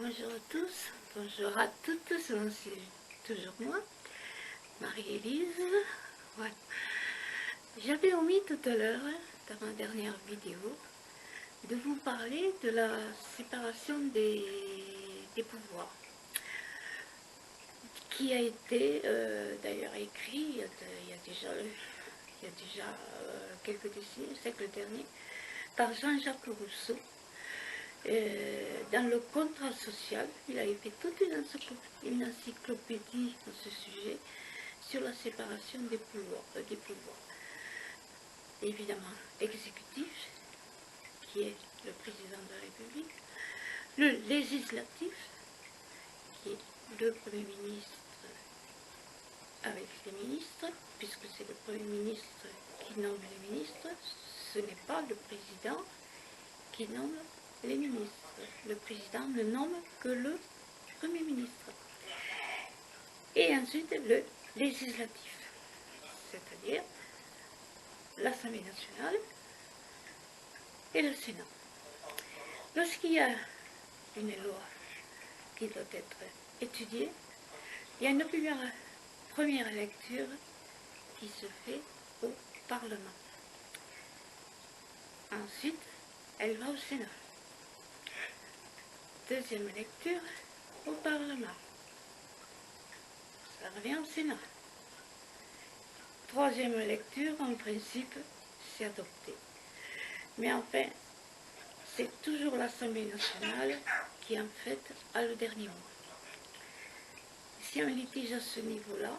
Bonjour à tous, bonjour à toutes, c'est toujours moi, Marie-Élise. Voilà. J'avais omis tout à l'heure, dans ma dernière vidéo, de vous parler de la séparation des pouvoirs, qui a été d'ailleurs écrit il y a déjà quelques décennies, le siècle dernier, par Jean-Jacques Rousseau. Dans le contrat social, il avait fait toute une encyclopédie à ce sujet sur la séparation des pouvoirs. Évidemment, l'exécutif, qui est le président de la République, le législatif, qui est le Premier ministre avec les ministres, puisque c'est le Premier ministre qui nomme les ministres, ce n'est pas le président qui nomme les ministres. Le président ne nomme que le Premier ministre. Et ensuite le législatif, c'est-à-dire l'Assemblée nationale et le Sénat. Lorsqu'il y a une loi qui doit être étudiée, il y a une première lecture qui se fait au Parlement. Ensuite, elle va au Sénat. Deuxième lecture au Parlement. Ça revient au Sénat. Troisième lecture, en principe, c'est adopté. Mais enfin, c'est toujours l'Assemblée nationale qui, en fait, a le dernier mot. Si un litige à ce niveau-là,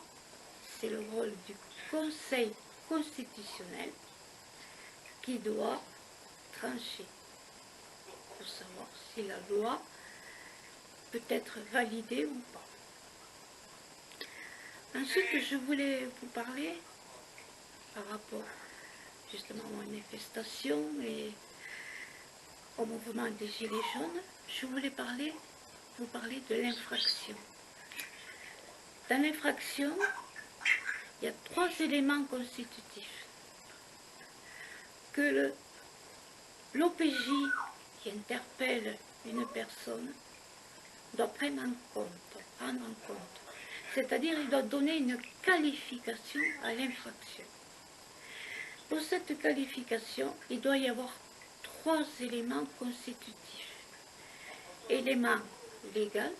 c'est le rôle du Conseil constitutionnel qui doit trancher pour savoir si la loi peut être validée ou pas. Ensuite, je voulais vous parler par rapport justement aux manifestations et au mouvement des Gilets jaunes. Je voulais vous parler de l'infraction. Dans l'infraction, il y a 3 éléments constitutifs que l'OPJ qui interpelle une personne doit prendre en compte. C'est-à-dire il doit donner une qualification à l'infraction. Pour cette qualification, il doit y avoir 3 éléments constitutifs. Élément légal,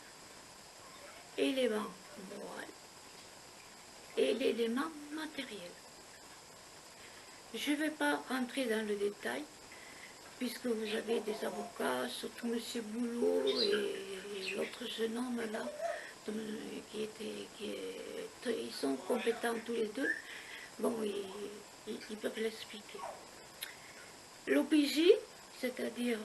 élément moral et l'élément matériel. Je ne vais pas rentrer dans le détail, puisque vous avez des avocats, surtout M. Boulot et l'autre jeune homme là, ils sont compétents tous les deux, bon, ils peuvent l'expliquer. L'OPJ, c'est-à-dire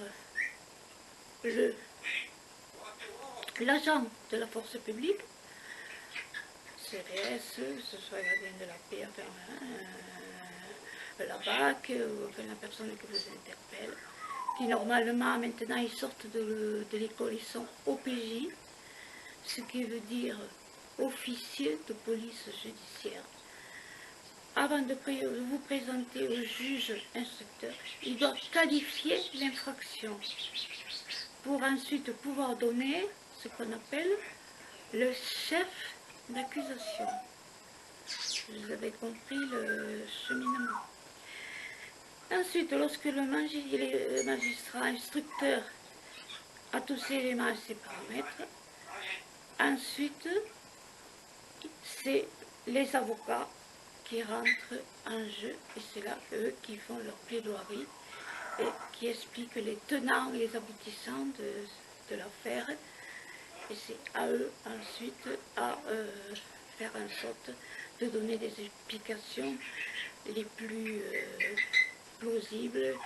l'agent de la force publique, CRS, ce soit la gardien de la paix, enfin, la BAC, enfin, la personne qui vous interpelle, qui normalement, maintenant, ils sortent de l'école, ils sont OPJ, ce qui veut dire officier de police judiciaire. Avant de vous présenter au juge instructeur, il doit qualifier l'infraction pour ensuite pouvoir donner ce qu'on appelle le chef d'accusation. Vous avez compris le cheminement. Ensuite, lorsque le magistrat instructeur a tous ces éléments et ces paramètres, ensuite, c'est les avocats qui rentrent en jeu, et c'est là eux qui font leur plaidoirie et qui expliquent les tenants et les aboutissants de l'affaire. Et c'est à eux ensuite à faire en sorte de donner des explications les plus plausibles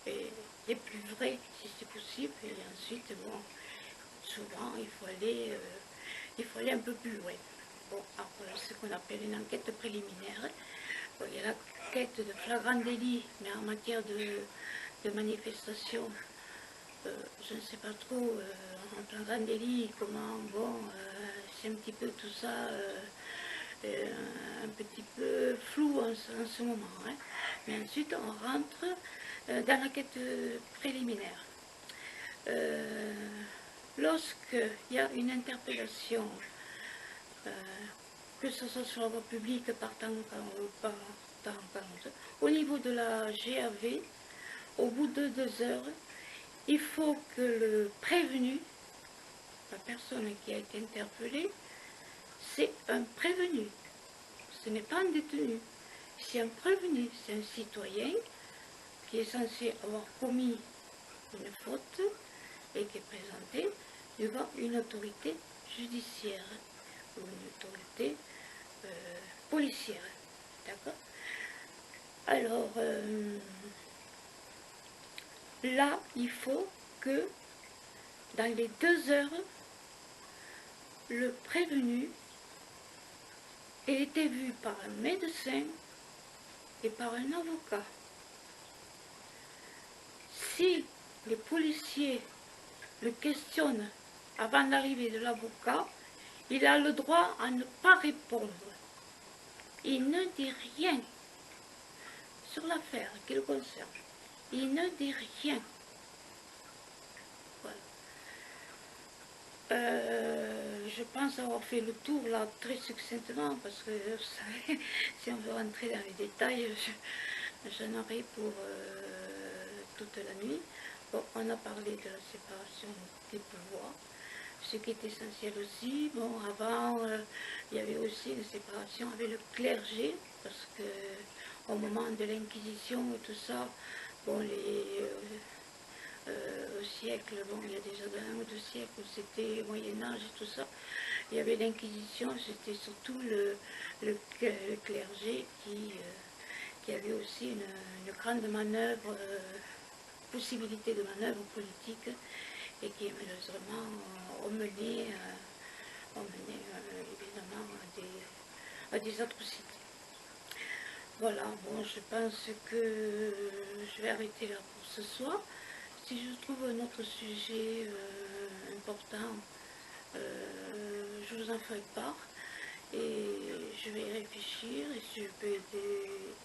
et les plus vraies si c'est possible. Et ensuite, bon, souvent il faut aller un peu plus loin. Bon, après ce qu'on appelle une enquête préliminaire, bon, il y a l'enquête de flagrant délit, mais en matière de manifestation, je ne sais pas trop, en flagrant délit, comment, bon, c'est un petit peu tout ça, un petit peu flou en ce moment. Hein. Mais ensuite, on rentre dans l'enquête préliminaire. lorsqu'il y a une interpellation, que ce soit sur la voie publique, au niveau de la GAV, au bout de 2 heures, il faut que le prévenu, la personne qui a été interpellée, c'est un prévenu, ce n'est pas un détenu, c'est un prévenu, c'est un citoyen qui est censé avoir commis une faute et qui est présenté devant une autorité judiciaire ou une autorité policière. D'accord? Alors, là, il faut que dans les 2 heures, le prévenu ait été vu par un médecin et par un avocat. Si les policiers le questionnent avant l'arrivée de l'avocat, il a le droit à ne pas répondre. Il ne dit rien sur l'affaire qui le concerne. Il ne dit rien. Voilà. Je pense avoir fait le tour là très succinctement parce que vous savez, si on veut rentrer dans les détails, j'en aurai pour toute la nuit. Bon, on a parlé de la séparation des pouvoirs, ce qui est essentiel aussi. Bon, avant, il y avait aussi une séparation avec le clergé, parce que au moment de l'Inquisition et tout ça, bon, au siècle, bon, il y a déjà 1 ou 2 siècles où c'était Moyen-Âge et tout ça, il y avait l'Inquisition, c'était surtout le clergé qui avait aussi une grande manœuvre, possibilité de manœuvre politique, et qui malheureusement ont mené évidemment à des atrocités. Voilà, bon, je pense que je vais arrêter là pour ce soir. Si je trouve un autre sujet important, je vous en ferai part et je vais y réfléchir, et si je peux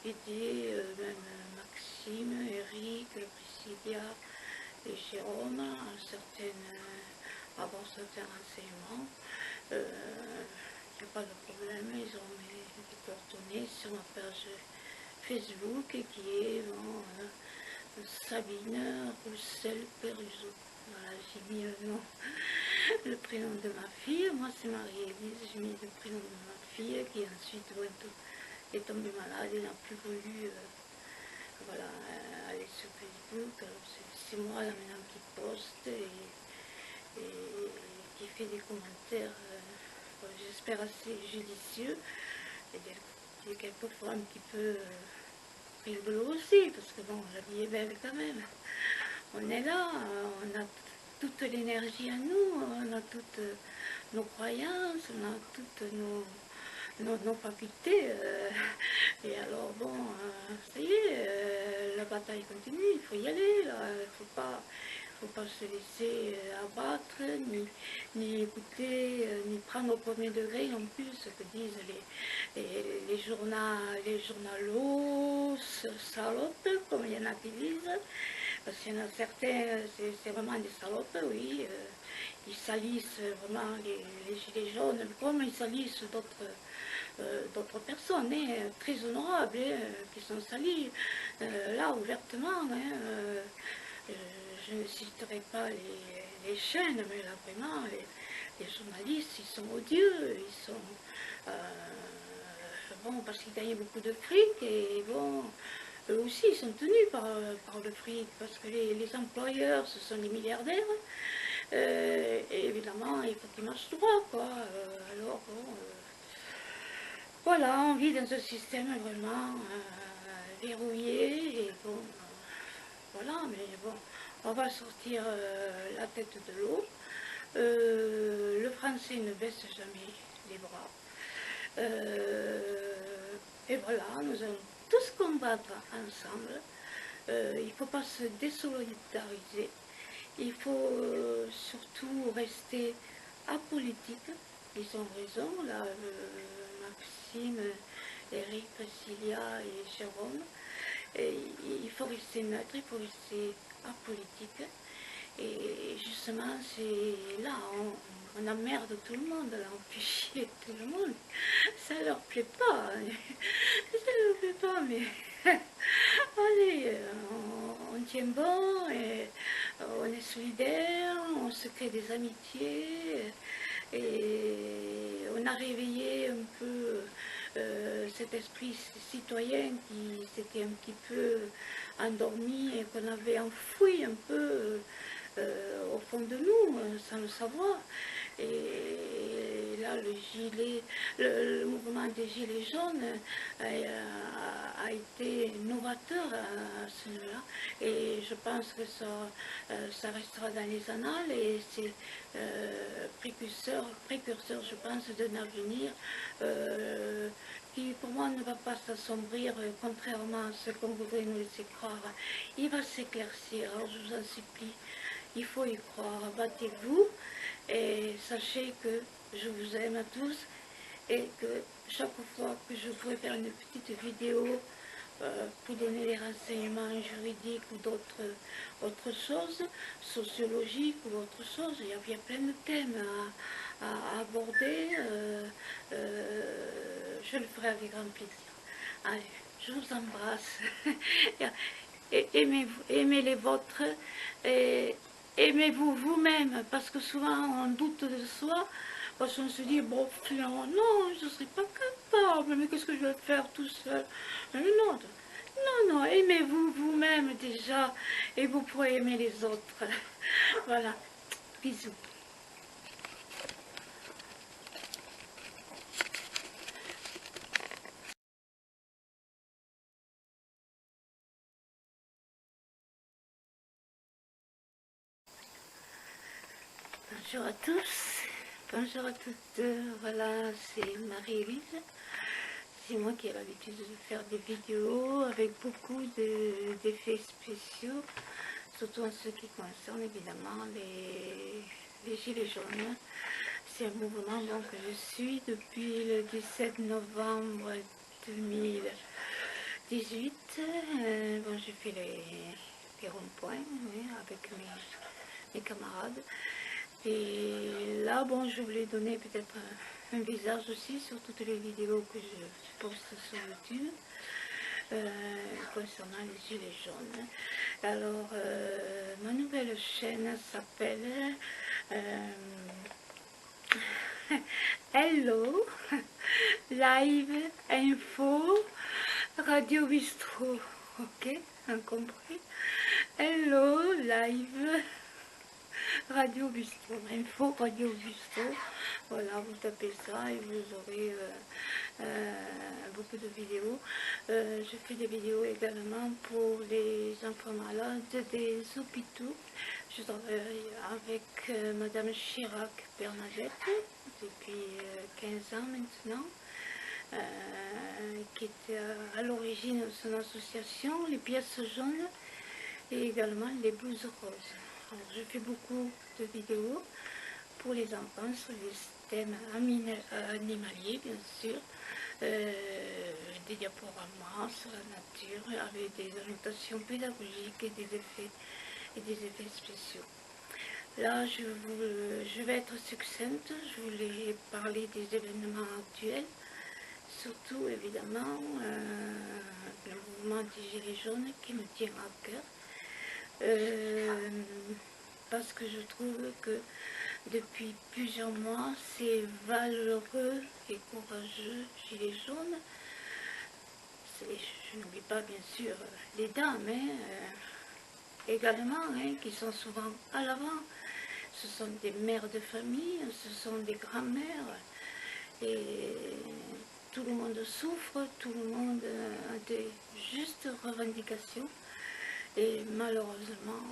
aider même Maxime, Eric, Priscilla et Jérôme à avoir certains renseignements. Il n'y a pas de problème, ils ont mes coordonnées sur ma page Facebook qui est Sabine Roussel-Peruzot. Voilà, j'ai mis le prénom de ma fille. Moi c'est Marie-Élise, j'ai mis le prénom de ma fille qui ensuite est tombée malade et n'a plus voulu voilà, aller sur Facebook. Alors c'est moi là maintenant qui poste et qui fait des commentaires, j'espère assez judicieux, et quelquefois un petit peu rigolo aussi, parce que bon, la vie est belle quand même. On est là, on a toute l'énergie à nous, on a toutes nos croyances, on a toutes nos facultés. Et alors bon, ça y est, la bataille continue, il faut y aller, là, il ne faut pas se laisser abattre, ni écouter, ni prendre au premier degré non plus ce que disent les journalos salopes, comme il y en a qui disent, parce qu'il y en a certains, c'est vraiment des salopes, oui, ils salissent vraiment les gilets jaunes, comme ils salissent d'autres personnes, hein, très honorables, hein, qui sont salies, là, ouvertement, hein, je ne citerai pas les chaînes, mais là, vraiment, les journalistes, ils sont odieux, ils sont... bon, parce qu'ils gagnent beaucoup de fric, et bon, eux aussi, ils sont tenus par le fric, parce que les employeurs, ce sont les milliardaires, et évidemment, il faut qu'ils marchent droit, quoi. Alors, bon, voilà, on vit dans un système vraiment verrouillé, et bon, voilà, mais bon, on va sortir la tête de l'eau. Le français ne baisse jamais les bras. Et voilà, nous allons tous combattre ensemble. Il ne faut pas se désolidariser. Il faut surtout rester apolitique. Ils ont raison, là, Maxime, Eric, Priscilla et Jérôme. Et il faut rester neutre, il faut rester apolitique. Et justement, c'est là, on emmerde tout le monde, là, on fait chier tout le monde. Ça leur plaît pas, hein. Ça leur plaît pas, mais allez, on tient bon, et on est solidaires, on se crée des amitiés, et on a réveillé un peu cet esprit citoyen qui s'était un petit peu endormi et qu'on avait enfoui un peu au fond de nous, sans le savoir. Et là, le mouvement des Gilets jaunes a été novateur à ce niveau-là. Et je pense que ça restera dans les annales et c'est précurseur, je pense, d'un avenir qui, pour moi, ne va pas s'assombrir, contrairement à ce qu'on voudrait nous laisser croire. Il va s'éclaircir, alors je vous en supplie. Il faut y croire, battez-vous et sachez que je vous aime à tous et que chaque fois que je pourrai faire une petite vidéo pour donner des renseignements juridiques ou autres choses, sociologiques ou autre chose, il y a plein de thèmes à aborder, je le ferai avec grand plaisir. Allez, je vous embrasse. Aimez les vôtres et aimez-vous vous-même, parce que souvent on doute de soi, parce qu'on se dit, bon, finalement, non, je ne serai pas capable, mais qu'est-ce que je vais faire tout seul? Mais non, non, aimez-vous vous-même déjà, et vous pourrez aimer les autres. Voilà, bisous. Bonjour à tous, bonjour à toutes, voilà, c'est Marie-Élise. C'est moi qui ai l'habitude de faire des vidéos avec beaucoup d'effets spéciaux, surtout en ce qui concerne évidemment les Gilets jaunes. C'est un mouvement donc, que je suis depuis le 17 novembre 2018. Bon, j'ai fait les ronds-points, oui, avec mes camarades. Et là, bon, je voulais donner peut-être un visage aussi sur toutes les vidéos que je poste sur YouTube concernant les Gilets jaunes. Alors, ma nouvelle chaîne s'appelle Hello Live Info Radio Bistro. Ok, on compris? Hello Live Radio Bistro, Info Radio Bistro. Voilà, vous tapez ça et vous aurez beaucoup de vidéos. Je fais des vidéos également pour les enfants malades des hôpitaux. Je travaille avec Madame Chirac Bernadette depuis 15 ans maintenant. Qui était à l'origine de son association, les pièces jaunes et également les blouses roses. Alors, je fais beaucoup de vidéos pour les enfants sur les thèmes animaliers, bien sûr, des diaporamas sur la nature avec des annotations pédagogiques et des effets spéciaux. Là, je vais être succincte, je voulais parler des événements actuels, surtout évidemment le mouvement des Gilets jaunes qui me tient à cœur. Parce que je trouve que depuis plusieurs mois, ces valeureux et courageux Gilets jaunes, je n'oublie pas bien sûr les dames, également, qui sont souvent à l'avant. Ce sont des mères de famille, ce sont des grands-mères, et tout le monde souffre, tout le monde a des justes revendications, et malheureusement,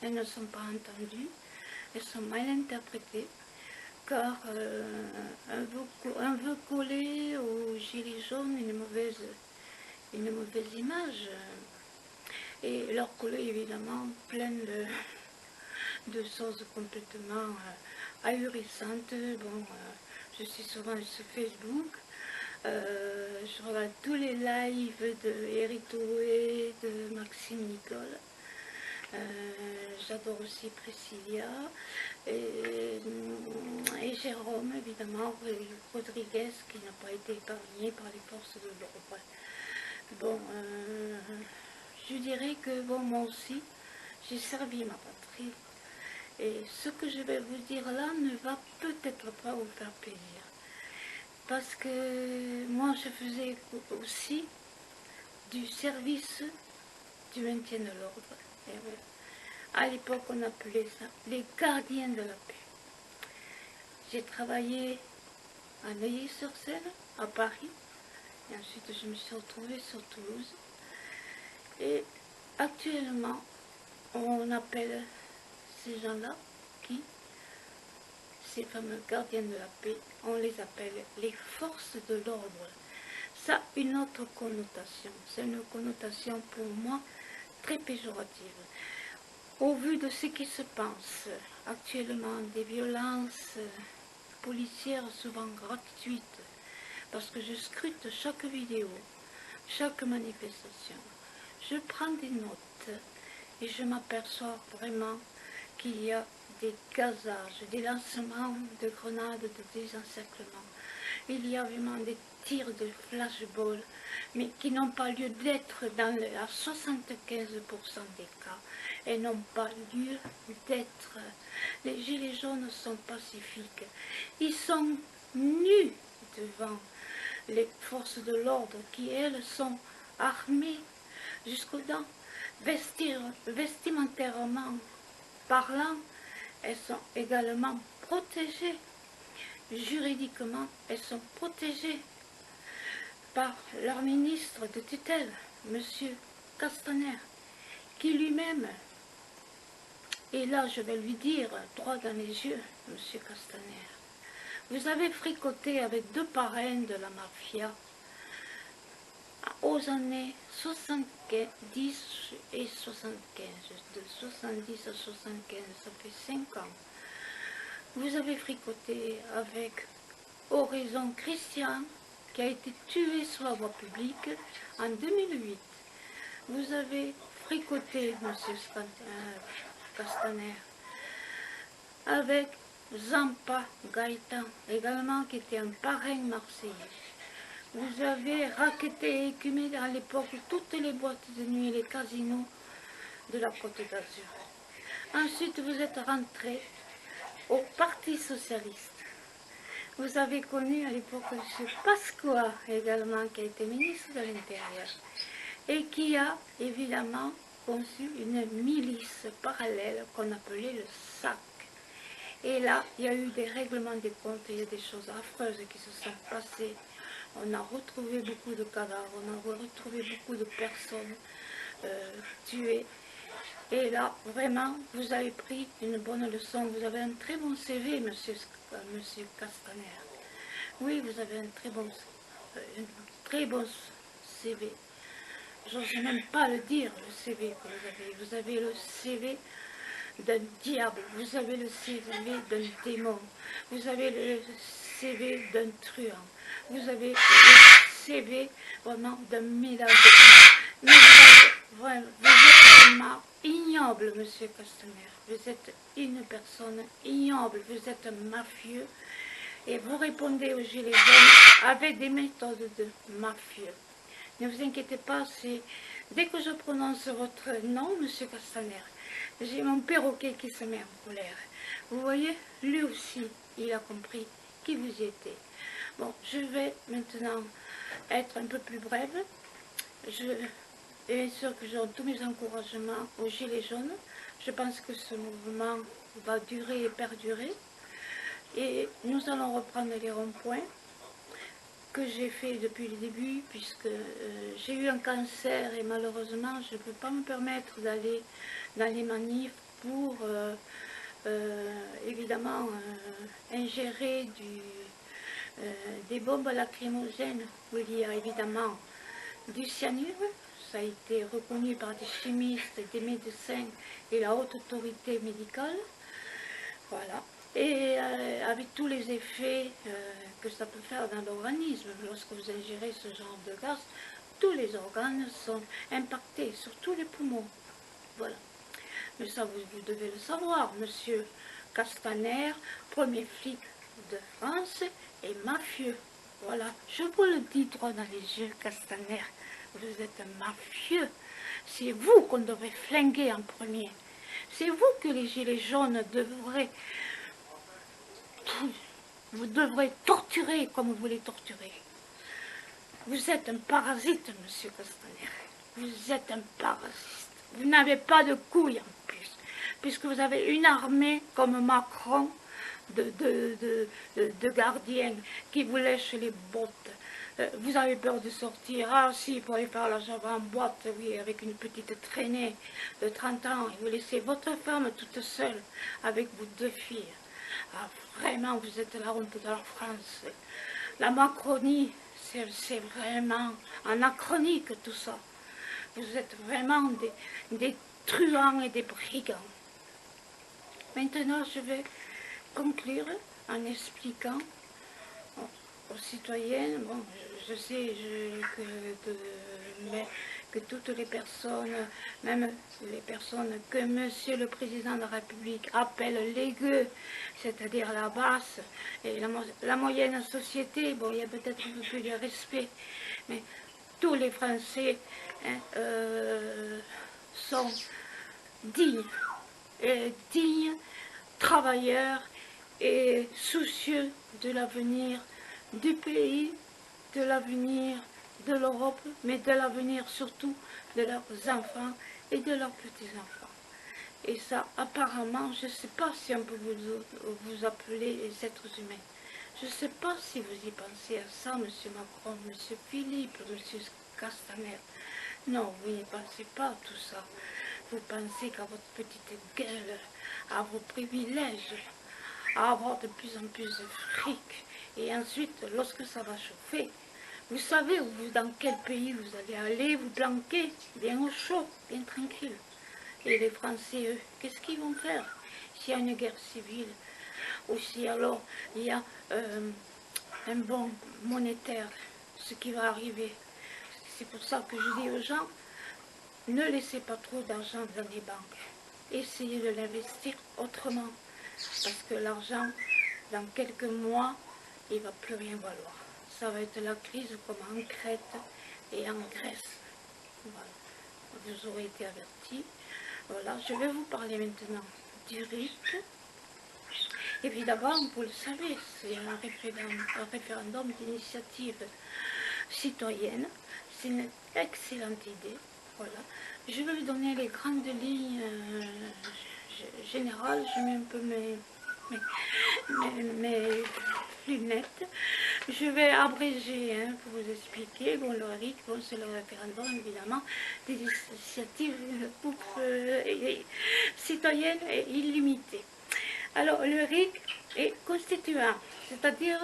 elles ne sont pas entendues, elles sont mal interprétées, car on veut coller aux Gilets jaunes une mauvaise image, et leur coller évidemment plein de choses complètement ahurissantes. Bon, je suis souvent sur Facebook, je regarde tous les lives de Eric Toué, de Maxime Nicole. J'adore aussi Priscilla et Jérôme, évidemment, Rodriguez, qui n'a pas été épargné par les forces de l'ordre. Bon, je dirais que bon, moi aussi, j'ai servi ma patrie. Et ce que je vais vous dire là ne va peut-être pas vous faire plaisir. Parce que moi, je faisais aussi du service du maintien de l'ordre. Et ouais. À l'époque, on appelait ça les gardiens de la paix. J'ai travaillé à Neuilly-sur-Seine, à Paris, et ensuite je me suis retrouvée sur Toulouse. Et actuellement, on appelle ces gens-là, ces fameux gardiens de la paix, on les appelle les forces de l'ordre. Ça a une autre connotation, c'est une connotation pour moi très péjorative. Au vu de ce qui se passe actuellement, des violences policières souvent gratuites, parce que je scrute chaque vidéo, chaque manifestation, je prends des notes et je m'aperçois vraiment qu'il y a des gazages, des lancements de grenades, de désencerclement. Il y a vraiment des tirs de flashball, mais qui n'ont pas lieu d'être à 75% des cas, et n'ont pas lieu d'être. Les gilets jaunes sont pacifiques. Ils sont nus devant les forces de l'ordre qui, elles, sont armées jusqu'aux dents, vestimentairement parlant, elles sont également protégées. Juridiquement, elles sont protégées par leur ministre de tutelle, M. Castaner, qui lui-même, et là je vais lui dire droit dans les yeux, M. Castaner, vous avez fricoté avec deux parrains de la mafia aux années 70 et 75, de 70 à 75, ça fait 5 ans. Vous avez fricoté avec Horizon Christian, qui a été tué sur la voie publique en 2008. Vous avez fricoté, M. Castaner, avec Zampa Gaëtan, également qui était un parrain marseillais. Vous avez raquetté et écumé à l'époque toutes les boîtes de nuit et les casinos de la Côte d'Azur. Ensuite, vous êtes rentré au Parti Socialiste. Vous avez connu à l'époque M. Pasqua également, qui a été ministre de l'Intérieur, et qui a évidemment conçu une milice parallèle qu'on appelait le SAC. Et là, il y a eu des règlements des comptes, il y a des choses affreuses qui se sont passées. On a retrouvé beaucoup de cadavres, on a retrouvé beaucoup de personnes tuées. Et là, vraiment, vous avez pris une bonne leçon. Vous avez un très bon CV, monsieur Castaner. Oui, vous avez un très bon CV. J'ose même pas le dire, le CV que vous avez. Vous avez le CV d'un diable, vous avez le CV d'un démon, vous avez le CV d'un truand, vous avez le CV vraiment d'un mélange. Mais vous êtes vraiment ignoble, monsieur Castaner. Vous êtes une personne ignoble, vous êtes un mafieux et vous répondez aux gilets jaunes avec des méthodes de mafieux. Ne vous inquiétez pas, dès que je prononce votre nom, monsieur Castaner, j'ai mon perroquet qui se met en colère. Vous voyez, lui aussi, il a compris qui vous étiez. Bon, je vais maintenant être un peu plus brève. Bien sûr que j'ai tous mes encouragements aux Gilets jaunes. Je pense que ce mouvement va durer et perdurer. Et nous allons reprendre les ronds-points que j'ai fait depuis le début, puisque j'ai eu un cancer et malheureusement je ne peux pas me permettre d'aller dans les manifs pour évidemment ingérer des bombes lacrymogènes où il y a évidemment du cyanure. Ça a été reconnu par des chimistes, des médecins et la haute autorité médicale. Voilà. Et avec tous les effets que ça peut faire dans l'organisme, lorsque vous ingérez ce genre de gaz, tous les organes sont impactés, surtout les poumons. Voilà. mais ça vous devez le savoir, monsieur Castaner, premier flic de France et mafieux. Voilà, je vous le dis droit dans les yeux, Castaner, vous êtes un mafieux. C'est vous qu'on devrait flinguer en premier. C'est vous que les gilets jaunes devraient... Vous devrez torturer comme vous les torturez. Vous êtes un parasite, monsieur Castaner. Vous êtes un parasite. Vous n'avez pas de couilles en plus, puisque vous avez une armée comme Macron de gardiens qui vous lèchent les bottes. Vous avez peur de sortir. Ah si, pour aller faire la java en boîte, oui, avec une petite traînée de 30 ans, et vous laissez votre femme toute seule avec vos 2 filles. Ah, vraiment, vous êtes la honte de la France. La Macronie, c'est vraiment anachronique tout ça. Vous êtes vraiment des truands et des brigands. Maintenant, je vais conclure en expliquant aux citoyens, bon, je sais que toutes les personnes, même les personnes que Monsieur le Président de la République appelle les gueux, c'est-à-dire la basse et la moyenne société, bon, il y a peut-être un peu plus de respect, mais tous les Français hein, sont dignes, travailleurs et soucieux de l'avenir du pays, de l'avenir de l'Europe, mais de l'avenir surtout de leurs enfants et de leurs petits-enfants. Et ça, apparemment, je ne sais pas si on peut vous appeler les êtres humains. Je ne sais pas si vous y pensez à ça, monsieur Macron, monsieur Philippe, monsieur Castaner. Non, vous n'y pensez pas à tout ça. Vous pensez qu'à votre petite gueule, à vos privilèges, à avoir de plus en plus de fric. Et ensuite, lorsque ça va chauffer, vous savez dans quel pays vous allez aller, vous planquer, bien au chaud, bien tranquille. Et les Français, eux, qu'est-ce qu'ils vont faire s'il y a une guerre civile, ou si alors il y a un bon monétaire, ce qui va arriver. C'est pour ça que je dis aux gens, ne laissez pas trop d'argent dans les banques. Essayez de l'investir autrement. Parce que l'argent, dans quelques mois, il ne va plus rien valoir. Ça va être la crise comme en Crète et en Grèce. Voilà. Vous aurez été avertis. Voilà, je vais vous parler maintenant du RIC. Évidemment, vous le savez, c'est un référendum d'initiative citoyenne. C'est une excellente idée. Voilà. Je vais vous donner les grandes lignes générales. Je mets un peu mes lunettes. Je vais abréger hein, pour vous expliquer. Bon, le RIC, bon, c'est le référendum évidemment des initiatives citoyennes et illimitées. Alors, le RIC est constituant, c'est-à-dire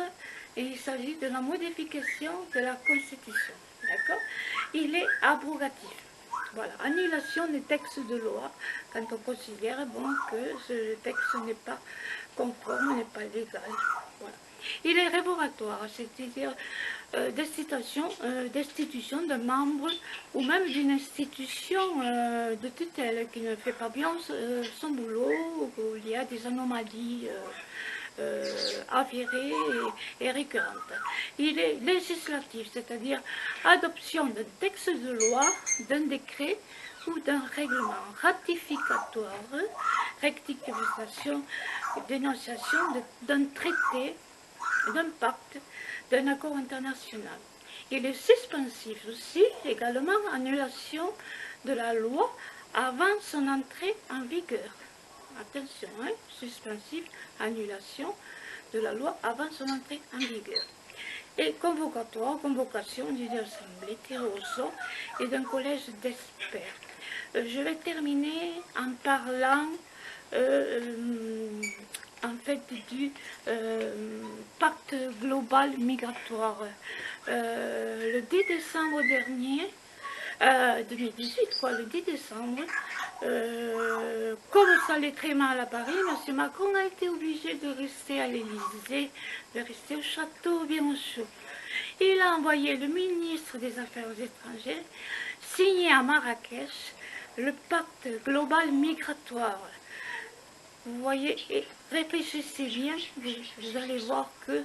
il s'agit de la modification de la Constitution. D'accord? Il est abrogatif. Voilà, annulation des textes de loi quand on considère bon, que ce texte n'est pas conforme, n'est pas légal. Voilà. Il est révocatoire, c'est-à-dire destitution de membres ou même d'une institution de tutelle qui ne fait pas bien son boulot, où il y a des anomalies avérées et récurrentes. Il est législatif, c'est-à-dire adoption d'un texte de loi, d'un décret ou d'un règlement ratificatoire, rectification, dénonciation d'un traité, d'un pacte, d'un accord international. Il est suspensif aussi, également annulation de la loi avant son entrée en vigueur. Attention, hein, suspensif, annulation de la loi avant son entrée en vigueur. Et convocatoire, convocation d'une assemblée tirée au sort et d'un collège d'experts. Je vais terminer en parlant en fait du pacte global migratoire. Le 10 décembre dernier, 2018, quoi, le 10 décembre, comme ça allait très mal à Paris, M. Macron a été obligé de rester à l'Élysée, de rester au château bien au chaud. Il a envoyé le ministre des Affaires étrangères signer à Marrakech le pacte global migratoire. Vous voyez, et réfléchissez bien, vous allez voir que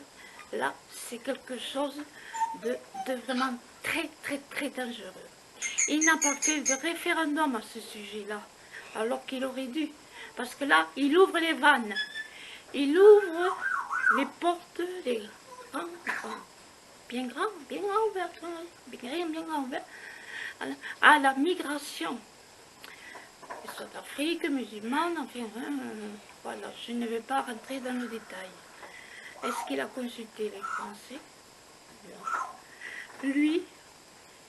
là, c'est quelque chose de vraiment très dangereux. Il n'a pas fait de référendum à ce sujet-là, alors qu'il aurait dû. Parce que là, il ouvre les vannes, il ouvre les portes, les bien grands ouverts, bien grand ouverts, à la migration. Soit d'Afrique, musulmane, enfin, voilà, je ne vais pas rentrer dans le détail. Est-ce qu'il a consulté les Français? Non. Lui,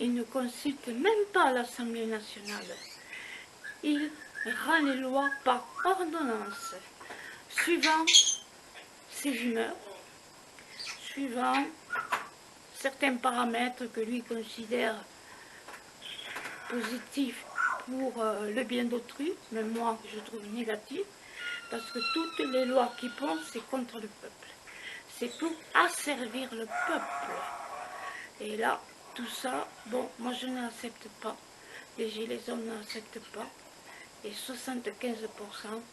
il ne consulte même pas l'Assemblée nationale. Il rend les lois par ordonnance, suivant ses humeurs, suivant certains paramètres que lui considère positifs pour le bien d'autrui, mais moi je trouve négatif, parce que toutes les lois qui pensent, c'est contre le peuple. C'est pour asservir le peuple. Et là, tout ça, bon, moi je n'accepte pas. Les gilets jaunes n'acceptent pas. Et 75%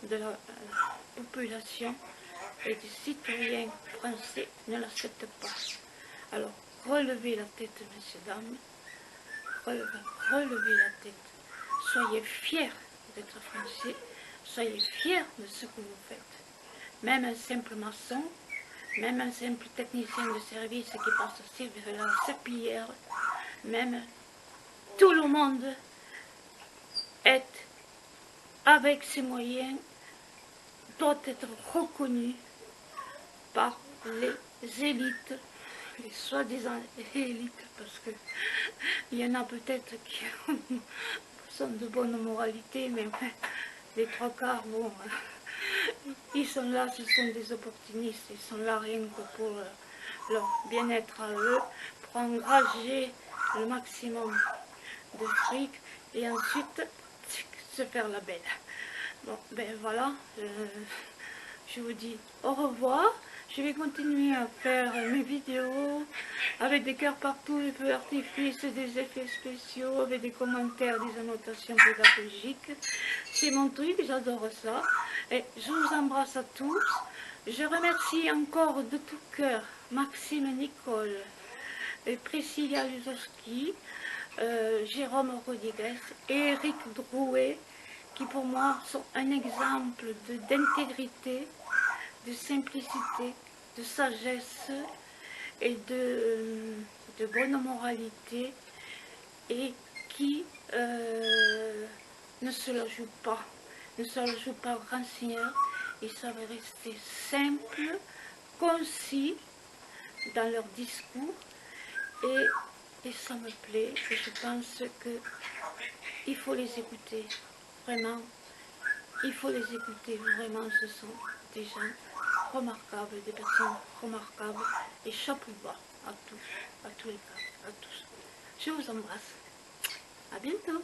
de la population et des citoyens français ne l'acceptent pas. Alors, relevez la tête, messieurs, dames. Relevez la tête. Soyez fiers d'être français. Soyez fiers de ce que vous faites. Même un simple maçon, même un simple technicien de service qui passe sur la serpillière, même tout le monde est, avec ses moyens, doit être reconnu par les élites, les soi-disant élites, parce que il y en a peut-être qui sont de bonne moralité, mais les trois quarts, bon, ils sont là, ce sont des opportunistes, ils sont là rien que pour leur bien-être à eux, pour engager le maximum de fric et ensuite se faire la belle. Bon, ben voilà, je vous dis au revoir. Je vais continuer à faire mes vidéos avec des cœurs partout, des feux d'artifice, des effets spéciaux, avec des commentaires, des annotations pédagogiques. C'est mon truc, j'adore ça. Et je vous embrasse à tous. Je remercie encore de tout cœur Maxime Nicole, et Priscilla Luzowski, Jérôme Rodriguez et Eric Drouet, qui pour moi sont un exemple d'intégrité, de simplicité, de sagesse et de bonne moralité, et qui ne se la jouent pas, ne se la jouent pas au grand seigneur. Ils savent rester simples, concis dans leur discours, et ça me plaît, et je pense qu'il faut les écouter, vraiment, il faut les écouter, vraiment, ce sont des gens remarquables, des personnes remarquables, et chapeau bas à tous les cas, à tous. Je vous embrasse, à bientôt.